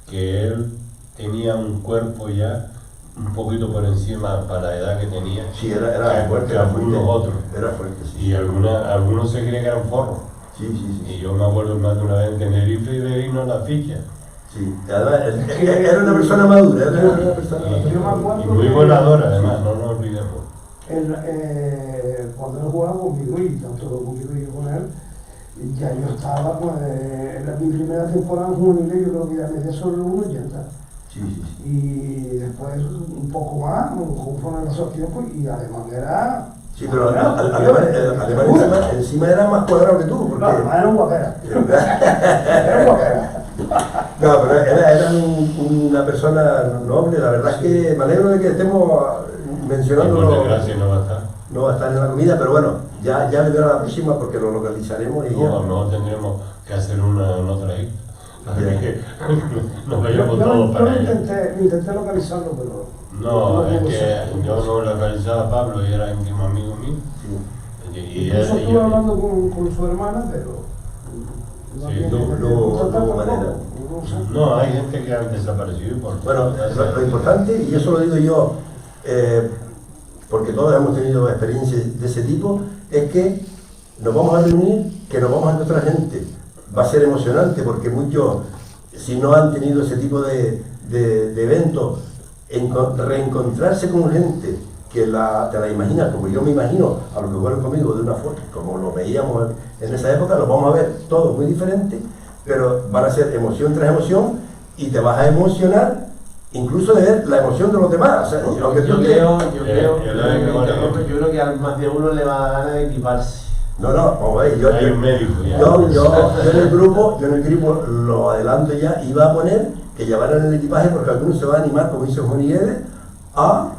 que él tenía un cuerpo ya un poquito por encima para la edad que tenía. Sí, era fuerte. Algunos otros. Era fuerte, sí. Y algunos se creen que eran forros. Sí. Y yo me acuerdo más de una vez en Tenerife y de irnos a la ficha. Sí, además, era una persona madura, y muy voladora además, no nos olvidemos. Cuando él jugaba conmigo y tanto conmigo y yo con él, ya yo estaba, pues, en mi primera temporada en juvenil, yo creo que ya medía sobre 1,80. Sí. Y después un poco más, conforme pasó el tiempo, y Alemán era... Sí, pero Alemán encima era más cuadrado que tú. Porque... No, era un guapera. Era un guapera. No, pero era una persona noble, la verdad es que me alegro de que estemos mencionándolo. Por desgracia no va a estar. No va a estar en la comida, pero bueno, ya le verá la próxima porque lo localizaremos y no, a lo mejor tendremos que hacer una en otra isla. Nos vayamos todos para allá. Intenté localizarlo, pero... No, es que yo no localizaba a Pablo y era íntimo amigo mío. Sí. Incluso estuve hablando con su hermana, pero... Sí, no hubo manera. No, hay gente que han desaparecido. Bueno, lo importante, y eso lo digo yo, porque todos hemos tenido experiencias de ese tipo, es que nos vamos a reunir, que nos vamos a encontrar gente. Va a ser emocionante porque muchos, si no han tenido ese tipo de eventos, reencontrarse con gente que te la imaginas, como yo me imagino a los que fueron conmigo de una forma, como lo veíamos en esa época, los vamos a ver todos muy diferentes, pero van a ser emoción tras emoción y te vas a emocionar incluso de ver la emoción de los demás. O sea, yo creo que a más de uno le va a dar ganas de equiparse. No, vamos a ver, yo en el grupo lo adelanto ya, iba a poner que llevaran el equipaje porque algunos se van a animar, como dice Juan Guedes, a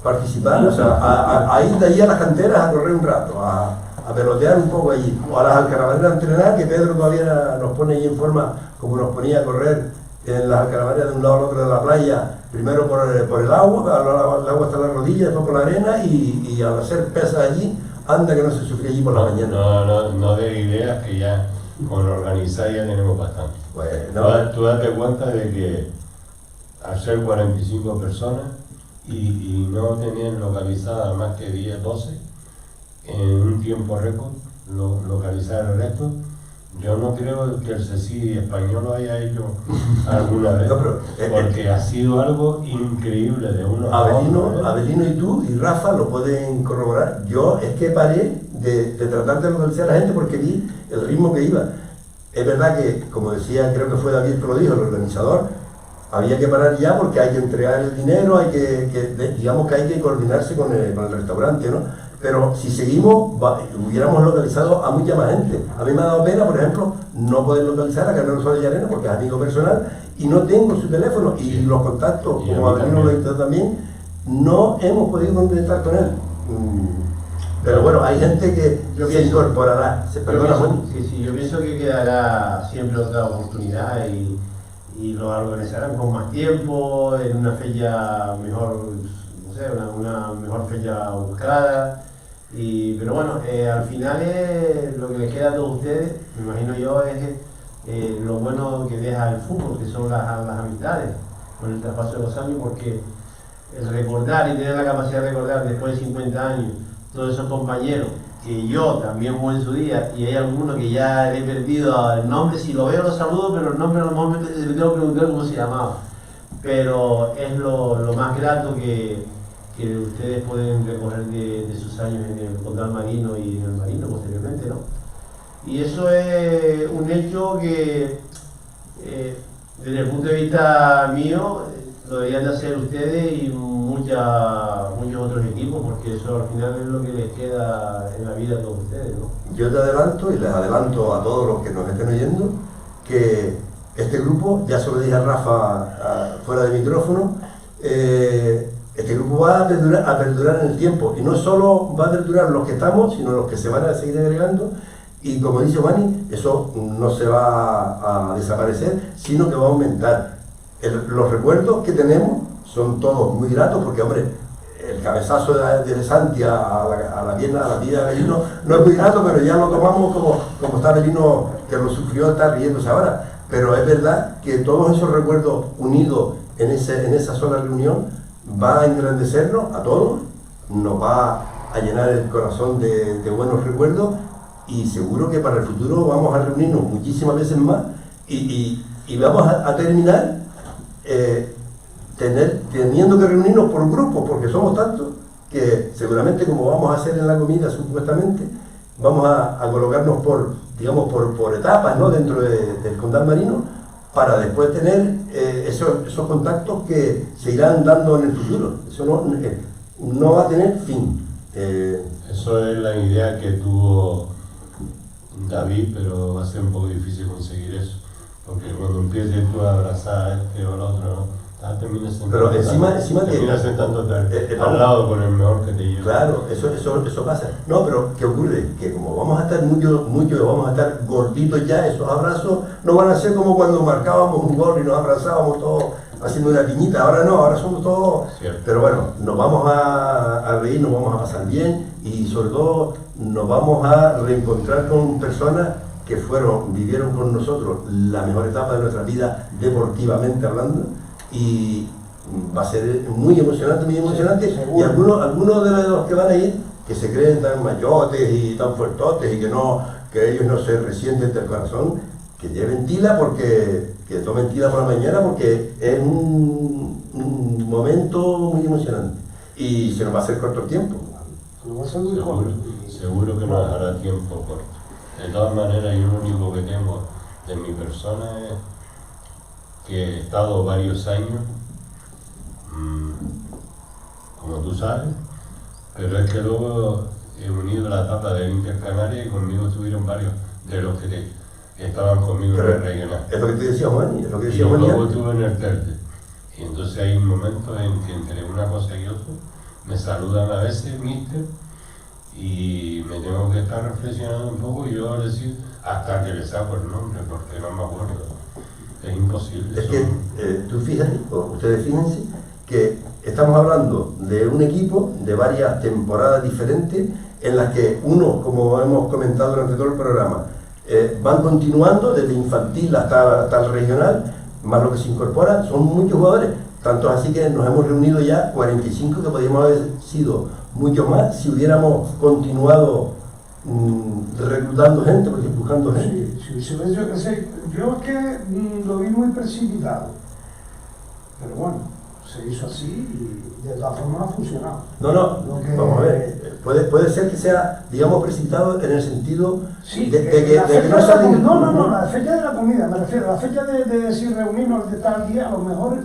participar, o sea, a ir de allí a las canteras a correr un rato, a pelotear un poco allí, o a las alcarabaneras a entrenar, que Pedro todavía nos pone ahí en forma, como nos ponía a correr en las alcarabaneras de un lado al otro de la playa, primero por el agua, el agua hasta la rodilla, después por la arena, y al hacer pesas allí, anda que no se sufría allí por la mañana. No de ideas que ya con organizar ya tenemos bastante. Bueno, tú date cuenta de que al ser 45 personas y no tener localizadas más que 10, 12, en un tiempo récord, localizar el resto, yo no creo que el CECI español lo haya hecho alguna vez, porque ha sido algo increíble de uno a otro. Abelino y tú y Rafa lo pueden corroborar. Yo es que paré de tratar de localizar a la gente porque vi el ritmo que iba. Es verdad que, como decía, creo que fue David que lo dijo, el organizador, había que parar ya porque hay que entregar el dinero, digamos que hay que coordinarse con el restaurante, ¿no? Pero si seguimos, hubiéramos localizado a mucha más gente. A mí me ha dado pena, por ejemplo, no poder localizar a Carlos Soler Llarena porque es amigo personal y no tengo su teléfono y los contactos, como Avelino lo ha dicho también, no hemos podido contactar con él. Pero bueno, hay gente que se incorporará. Yo pienso que quedará siempre otra oportunidad y lo organizarán con más tiempo, en una fecha mejor, no sé, una mejor fecha buscada. Pero bueno, al final lo que les queda a todos ustedes, me imagino yo, es lo bueno que deja el fútbol, que son las amistades con el traspaso de los años, porque el recordar y tener la capacidad de recordar después de 50 años todos esos compañeros que yo también fui en su día, y hay algunos que ya le he perdido el nombre, si lo veo lo saludo, pero el nombre a lo mejor me tengo que preguntar cómo se llamaba. Pero es lo más grato que ustedes pueden recoger de sus años en el Condal Marino y en el Marino posteriormente, ¿no? Y eso es un hecho que desde el punto de vista mío lo deberían de hacer ustedes y muchos otros equipos, porque eso al final es lo que les queda en la vida a todos ustedes, ¿no? Yo te adelanto y les adelanto a todos los que nos estén oyendo que este grupo, ya se lo dije a Rafa fuera de micrófono, este grupo va a perdurar en el tiempo, y no solo va a perdurar los que estamos, sino los que se van a seguir agregando, y como dice Juani, eso no se va a desaparecer, sino que va a aumentar. Los recuerdos que tenemos son todos muy gratos, porque hombre, el cabezazo de Santi a la pierna, a la tía de Avelino, no es muy grato, pero ya lo tomamos como está Avelino, que lo sufrió, está riéndose ahora. Pero es verdad que todos esos recuerdos unidos en esa sola reunión va a engrandecernos a todos, nos va a llenar el corazón de buenos recuerdos, y seguro que para el futuro vamos a reunirnos muchísimas veces más y vamos a terminar teniendo que reunirnos por grupos, porque somos tantos que seguramente, como vamos a hacer en la comida supuestamente, vamos a colocarnos por etapas, ¿no?, dentro del Condal Marino, para después tener esos contactos que se irán dando en el futuro. Eso no va a tener fin. Eso es la idea que tuvo David, pero va a ser un poco difícil conseguir eso, porque cuando empieces tú a abrazar a este o al otro, terminas sentándote al lado con el mejor que te lleva. Claro, eso pasa. No, pero ¿qué ocurre? Que como vamos a estar mucho, vamos a estar gorditos ya, esos abrazos no van a ser como cuando marcábamos un gol y nos abrazábamos todos haciendo una piñita. Ahora no, ahora somos todos... Cierto. Pero bueno, nos vamos a reír, nos vamos a pasar bien, y sobre todo nos vamos a reencontrar con personas que vivieron con nosotros la mejor etapa de nuestra vida, deportivamente hablando, y va a ser muy emocionante, y algunos de los que van a ir, que se creen tan mayotes y tan fuertotes y que ellos no se resienten del corazón, que lleven tila, que tomen tila por la mañana, porque es un momento muy emocionante y se nos va a hacer corto el tiempo. Seguro que nos hará tiempo corto. De todas maneras, yo lo único que tengo de mi persona es que he estado varios años, como tú sabes, pero es que luego he unido la etapa del Intercanaria y conmigo estuvieron varios de los que estaban conmigo en el regional. Es lo que te decía Juan, es lo que y decía Juan. Luego estuve en el Telde. Y entonces hay momentos en que entre una cosa y otra me saludan a veces, mister, y me tengo que estar reflexionando un poco, y yo decir hasta que le saco el nombre, porque no me acuerdo. Es imposible. Es que tú fíjate, o ustedes fíjense, que estamos hablando de un equipo de varias temporadas diferentes, en las que uno, como hemos comentado durante todo el programa, van continuando desde infantil hasta el regional, más lo que se incorpora, son muchos jugadores, tanto así que nos hemos reunido ya 45, que podríamos haber sido muchos más si hubiéramos continuado reclutando gente, porque buscando gente. Sí, yo es que lo vi muy precipitado, pero bueno, se hizo así y de todas formas ha funcionado. Vamos a ver, puede ser que sea, digamos, precipitado en el sentido sí, de que no salen... No, la fecha de la comida, me refiero, la fecha de decir reunirnos, de estar al día, a lo mejor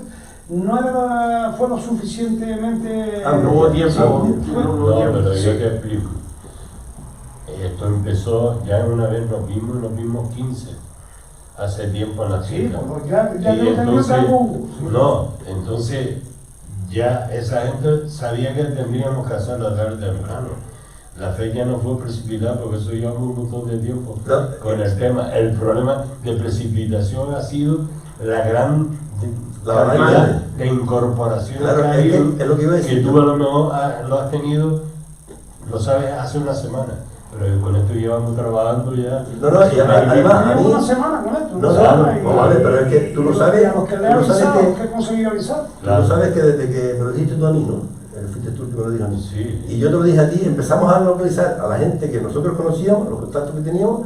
fue lo suficientemente... no hubo tiempo. No, pero yo te explico. Esto empezó, ya una vez nos vimos 15, hace tiempo en la Sí, cita. pues ya Y yo tenía entonces, algo. no, entonces ya esa gente sabía que tendríamos que hacerlo tarde o temprano. La fecha no fue precipitada porque eso lleva un montón de tiempo No. con el tema. El problema de precipitación ha sido la gran La cantidad variedad. de incorporaciones Claro, que ha es que habido, es lo que iba a decir. que tú a lo mejor lo has tenido, lo sabes, hace una semana. Pero con esto llevamos trabajando ya. No, y además, a mí... Llevo una semana con esto. No, una claro, semana, y- no, vale, pero es que tú lo sabes, A los que le tú he lo sabes avisado, que- los que he conseguido avisar. Tú sabes que desde que me lo dijiste tú a mí, ¿no? Fuiste tú el que me lo dijo a mí. Sí. Y yo te lo dije a ti, empezamos a localizar a la gente que nosotros conocíamos, los contactos que teníamos.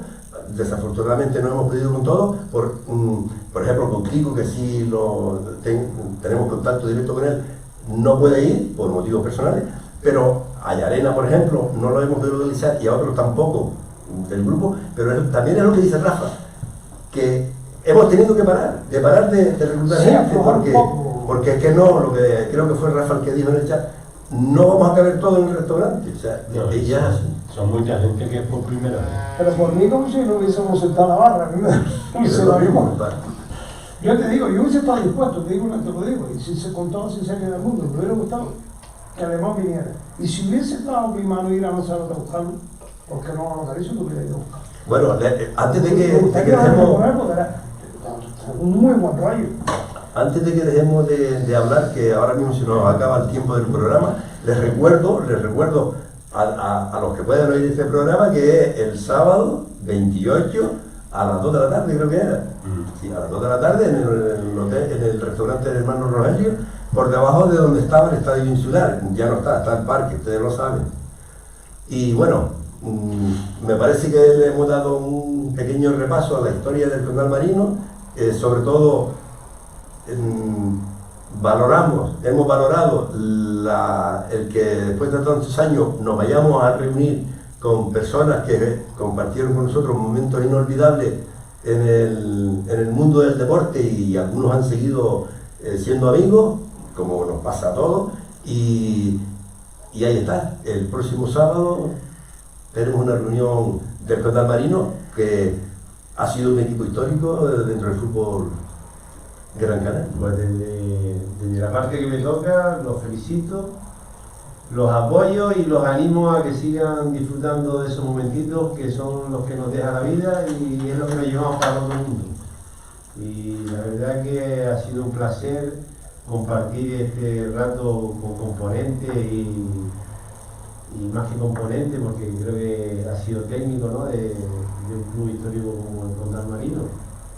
Desafortunadamente no hemos podido con todos, por ejemplo con Kiko, que sí tenemos contacto directo con él, no puede ir por motivos personales, pero a Yarena, por ejemplo, no lo hemos podido localizar y a otros tampoco del grupo, pero también es lo que dice Rafa, que hemos tenido que parar de reclutar Sí, gente, aflojar un poco. porque es que no, lo que creo que fue Rafa el que dijo en el chat, no vamos a caber todo en el restaurante, o sea, No, y ya es así. son mucha gente que es por primera vez. Pero por mí como si no hubiésemos sentado la barra, y se lo vimos. Yo te digo, yo hubiese estado dispuesto, te lo digo, y si se con toda la sinceridad del mundo, me hubiera gustado que Alemán viniera. Y si hubiese dado mi mano ir a Lanzarote a buscarlo, porque no lo localizo, lo hubiera ido a buscar. Bueno, antes de Me que gustaría dejemos... poner, porque era un muy buen rollo. Antes de que dejemos de hablar, que ahora mismo se nos acaba el tiempo del programa, les recuerdo a los que puedan oír este programa que es el sábado 28 a las 2 de la tarde, creo que era. Sí, a las 2 de la tarde en el restaurante del hermano Rogelio, por debajo de donde estaba el estadio insular. Ya no está el parque, ustedes lo saben. Y bueno, me parece que le hemos dado un pequeño repaso a la historia del Condal Marino, sobre todo hemos valorado el que después de tantos años nos vayamos a reunir con personas que compartieron con nosotros momentos inolvidables en el mundo del deporte y algunos han seguido siendo amigos, como nos pasa a todos, y ahí está, el próximo sábado tenemos una reunión del Condal Marino que ha sido un equipo histórico dentro del fútbol Gran Canaria. Pues desde la parte que me toca, los felicito, los apoyo y los animo a que sigan disfrutando de esos momentitos que son los que nos deja la vida y es lo que nos llevamos para otro mundo. Y la verdad que ha sido un placer compartir este rato con componente y más que componente, porque creo que ha sido técnico, ¿no? de un club histórico como el Condal Marino,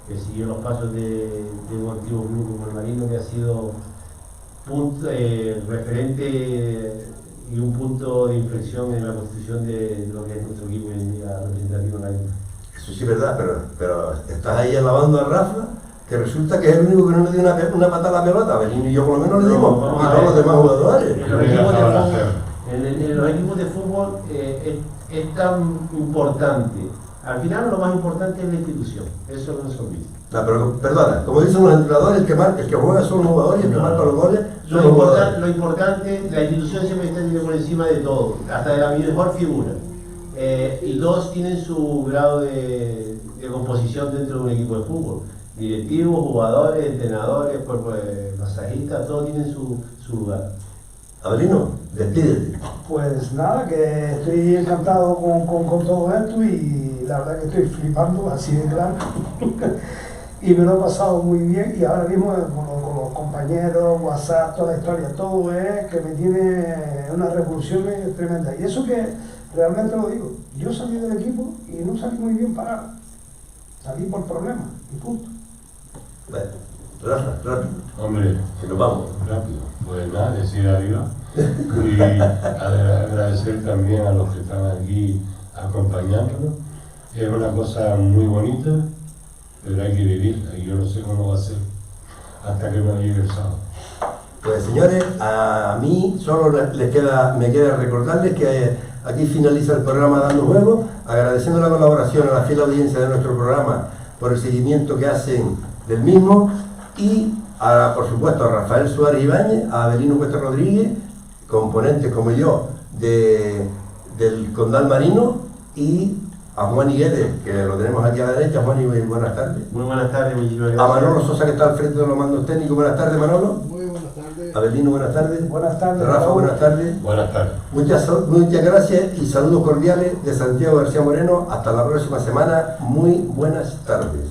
que siguió los pasos de un antiguo club como el Marino, que ha sido referente y un punto de inflexión en la construcción de lo que es nuestro equipo hoy en día representativo en la isla. Eso sí es verdad, pero estás ahí alabando a Rafa, que resulta que es el único que no le dio una patada a la pelota. A Belín y yo por lo menos le dimos, vamos y a todos los ver. demás jugadores. En los equipos de fútbol es tan importante. Al final lo más importante es la institución, eso no se olvida. No, pero perdona, como dicen los entrenadores, el que juega son los jugadores y el que marca los goles son los jugadores. Lo importante, la institución siempre está por encima de todo, hasta de la mejor figura. Y todos tienen su grado de composición dentro de un equipo de fútbol. Directivos, jugadores, entrenadores, masajistas, todos tienen su lugar. Abelino, despídete. Pues nada, que estoy encantado con todo esto y la verdad que estoy flipando así de claro. Y me lo he pasado muy bien y ahora mismo con los compañeros, WhatsApp, toda la historia, todo es que me tiene unas revoluciones tremendas. Y eso que realmente lo digo, yo salí del equipo y no salí muy bien parado. Salí por problemas y punto. Bueno, rápido, Hombre, que nos vamos. rápido. Pues nada, decir adiós y agradecer también a los que están aquí acompañándonos. Es una cosa muy bonita, pero hay que vivirla y yo no sé cómo va a ser hasta que nos llegue el sábado. Pues señores, a mí solo me queda recordarles que aquí finaliza el programa Dando Juego, agradeciendo la colaboración a la fiel audiencia de nuestro programa por el seguimiento que hacen del mismo y por supuesto, a Rafael Suárez Ibáñez, a Avelino Cuesta Rodríguez, componentes como yo del Condal Marino, y a Juan Guedes, que lo tenemos aquí a la derecha. Juan, buenas tardes. Muy buenas tardes, muchísimas gracias. A Manolo Sosa, que está al frente de los mandos técnicos. Buenas tardes, Manolo. Muy buenas tardes. Avelino, buenas tardes. Buenas tardes. Rafa, buenas tardes. Buenas tardes. Muchas gracias y saludos cordiales de Santiago García Moreno. Hasta la próxima semana. Muy buenas tardes.